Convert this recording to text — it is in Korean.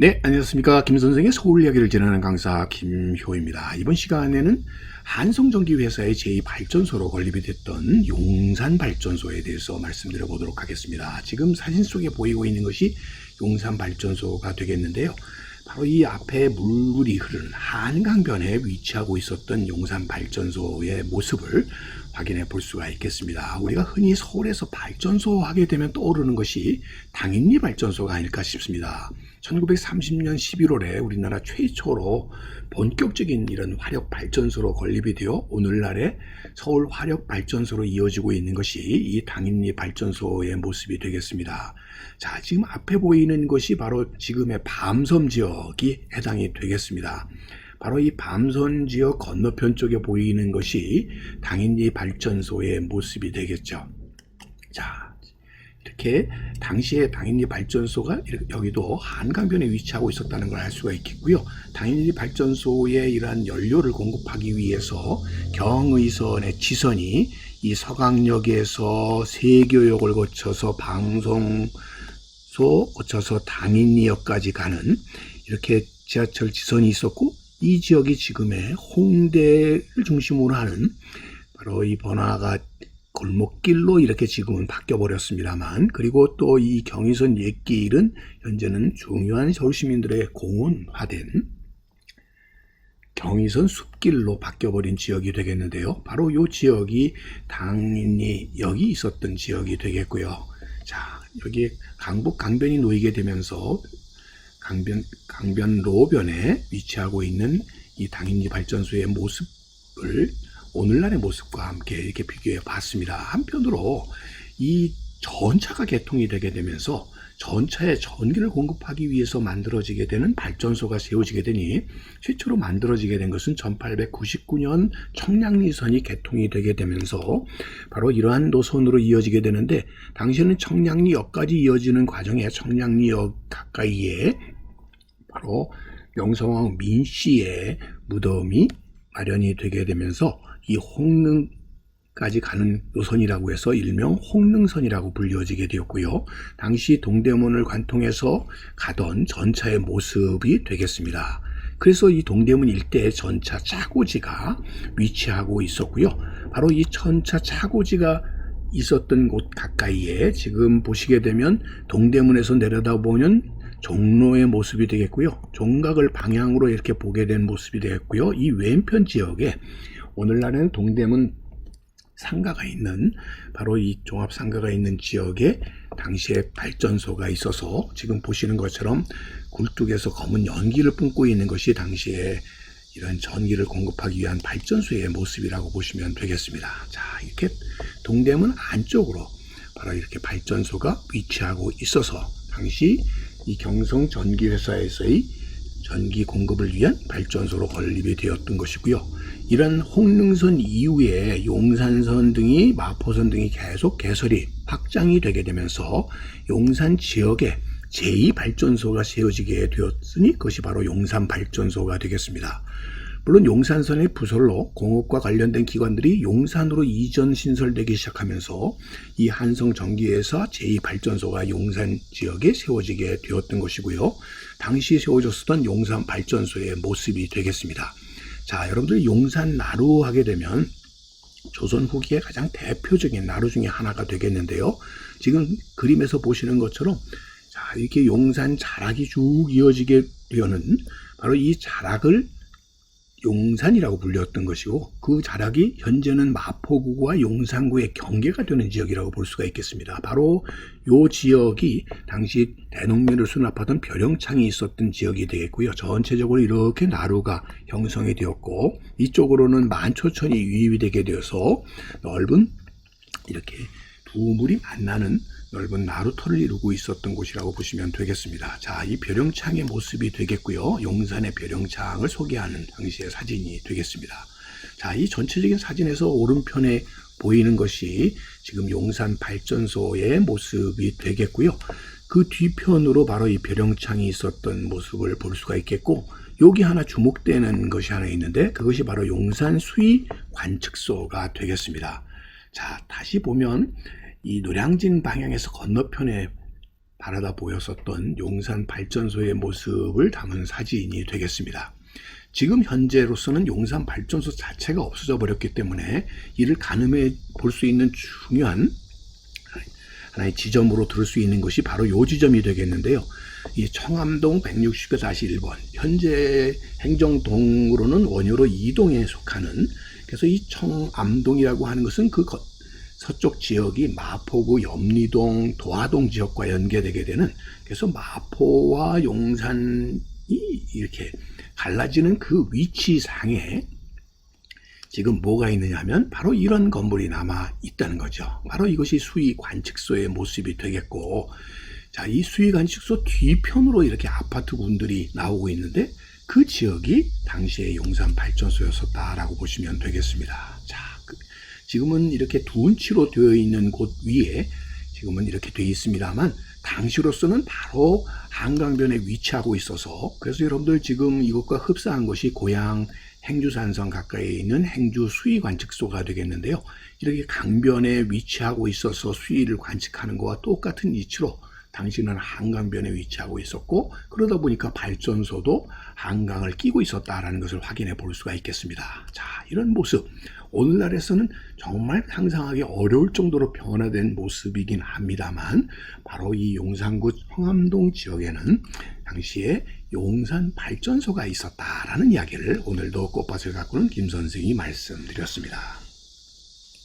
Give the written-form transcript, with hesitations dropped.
네, 안녕하십니까. 김선생의 서울 이야기를 진행하는 강사 김효입니다. 이번 시간에는 한성전기회사의 제2발전소로 건립이 됐던 용산발전소에 대해서 말씀드려 보도록 하겠습니다. 지금 사진 속에 보이고 있는 것이 용산발전소가 되겠는데요. 바로 이 앞에 물이 흐르는 한강변에 위치하고 있었던 용산발전소의 모습을 확인해 볼 수가 있겠습니다. 우리가 흔히 서울에서 발전소 하게 되면 떠오르는 것이 당인리 발전소가 아닐까 싶습니다. 1930년 11월에 우리나라 최초로 본격적인 이런 화력 발전소로 건립이 되어 오늘날의 서울 화력 발전소로 이어지고 있는 것이 이 당인리 발전소의 모습이 되겠습니다. 자, 지금 앞에 보이는 것이 바로 지금의 밤섬 지역이 해당이 되겠습니다. 바로 이 밤섬 지역 건너편 쪽에 보이는 것이 당인리 발전소의 모습이 되겠죠. 자, 이렇게 당시에 당인리 발전소가 여기도 한강변에 위치하고 있었다는 걸 알 수가 있겠고요. 당인리 발전소에 이러한 연료를 공급하기 위해서 경의선의 지선이 이 서강역에서 세교역을 거쳐서 방송소 거쳐서 당인리역까지 가는 이렇게 지하철 지선이 있었고, 이 지역이 지금의 홍대를 중심으로 하는 바로 이 번화가 골목길로 이렇게 지금은 바뀌어 버렸습니다만, 그리고 또 이 경의선 옛길은 현재는 중요한 서울 시민들의 공원화된 경의선 숲길로 바뀌어 버린 지역이 되겠는데요. 바로 이 지역이 당인리역이 있었던 지역이 되겠고요. 자, 여기 강북 강변이 놓이게 되면서 강변로변에 위치하고 있는 이 당인리 발전소의 모습을 오늘날의 모습과 함께 이렇게 비교해 봤습니다. 한편으로 이 전차가 개통이 되게 되면서 전차에 전기를 공급하기 위해서 만들어지게 되는 발전소가 세워지게 되니, 최초로 만들어지게 된 것은 1899년 청량리선이 개통이 되게 되면서 바로 이러한 노선으로 이어지게 되는데, 당시에는 청량리역까지 이어지는 과정에 청량리역 가까이에 바로 명성황 민씨의 무덤이 마련이 되게 되면서 이 홍릉까지 가는 노선이라고 해서 일명 홍릉선이라고 불려지게 되었고요. 당시 동대문을 관통해서 가던 전차의 모습이 되겠습니다. 그래서 이 동대문 일대에 전차 차고지가 위치하고 있었고요. 바로 이 전차 차고지가 있었던 곳 가까이에 지금 보시게 되면 동대문에서 내려다보면 종로의 모습이 되겠고요. 종각을 방향으로 이렇게 보게 된 모습이 되겠고요. 이 왼편 지역에 오늘날은 동대문 상가가 있는, 바로 이 종합 상가가 있는 지역에 당시에 발전소가 있어서 지금 보시는 것처럼 굴뚝에서 검은 연기를 뿜고 있는 것이 당시에 이런 전기를 공급하기 위한 발전소의 모습이라고 보시면 되겠습니다. 자, 이렇게 동대문 안쪽으로 바로 이렇게 발전소가 위치하고 있어서 당시 이 경성전기회사에서의 전기 공급을 위한 발전소로 건립이 되었던 것이고요. 이런 홍릉선 이후에 용산선 등이 마포선 등이 계속 개설이 확장이 되게 되면서 용산 지역에 제2발전소가 세워지게 되었으니 그것이 바로 용산발전소가 되겠습니다. 물론 용산선의 부설로 공업과 관련된 기관들이 용산으로 이전 신설되기 시작하면서 이 한성전기회사 제2발전소가 용산 지역에 세워지게 되었던 것이고요. 당시 세워졌었던 용산발전소의 모습이 되겠습니다. 자, 여러분들 용산 나루 하게 되면 조선 후기의 가장 대표적인 나루 중에 하나가 되겠는데요. 지금 그림에서 보시는 것처럼 자, 이렇게 용산 자락이 쭉 이어지게 되는 바로 이 자락을 용산이라고 불렸던 것이고, 그 자락이 현재는 마포구와 용산구의 경계가 되는 지역이라고 볼 수가 있겠습니다. 바로 이 지역이 당시 대농민을 수납하던 벼령창이 있었던 지역이 되겠고요. 전체적으로 이렇게 나루가 형성이 되었고, 이쪽으로는 만초천이 유입이 되게 되어서 넓은 이렇게 두 물이 만나는 넓은 나루터를 이루고 있었던 곳이라고 보시면 되겠습니다. 자, 이 벼령창의 모습이 되겠고요. 용산의 벼령창을 소개하는 당시의 사진이 되겠습니다. 자, 이 전체적인 사진에서 오른편에 보이는 것이 지금 용산 발전소의 모습이 되겠고요. 그 뒤편으로 바로 이 벼령창이 있었던 모습을 볼 수가 있겠고, 여기 하나 주목되는 것이 하나 있는데 그것이 바로 용산 수위 관측소가 되겠습니다. 자, 다시 보면 이 노량진 방향에서 건너편에 바라다 보였었던 용산 발전소의 모습을 담은 사진이 되겠습니다. 지금 현재로서는 용산 발전소 자체가 없어져 버렸기 때문에 이를 가늠해 볼 수 있는 중요한 하나의 지점으로 들을 수 있는 것이 바로 이 지점이 되겠는데요. 이 청암동 169-1번 현재 행정동으로는 원효로 2동에 속하는, 그래서 이 청암동이라고 하는 것은 그 서쪽 지역이 마포구 염리동 도화동 지역과 연계되게 되는, 그래서 마포와 용산이 이렇게 갈라지는 그 위치상에 지금 뭐가 있느냐 하면 바로 이런 건물이 남아 있다는 거죠. 바로 이것이 수의관측소의 모습이 되겠고, 자, 이 수의관측소 뒤편으로 이렇게 아파트군들이 나오고 있는데 그 지역이 당시에 용산 발전소였었다라고 보시면 되겠습니다. 자, 지금은 이렇게 둔치로 되어 있는 곳 위에 지금은 이렇게 되어 있습니다만 당시로서는 바로 한강변에 위치하고 있어서, 그래서 여러분들 지금 이것과 흡사한 것이 고향 행주산성 가까이에 있는 행주 수의관측소가 되겠는데요. 이렇게 강변에 위치하고 있어서 수의를 관측하는 것과 똑같은 위치로 당시는 한강변에 위치하고 있었고, 그러다 보니까 발전소도 한강을 끼고 있었다라는 것을 확인해 볼 수가 있겠습니다. 자, 이런 모습 오늘날에서는 정말 상상하기 어려울 정도로 변화된 모습이긴 합니다만, 바로 이 용산구 청암동 지역에는 당시에 용산 발전소가 있었다라는 이야기를 오늘도 꽃밭을 가꾸는 김 선생이 말씀드렸습니다.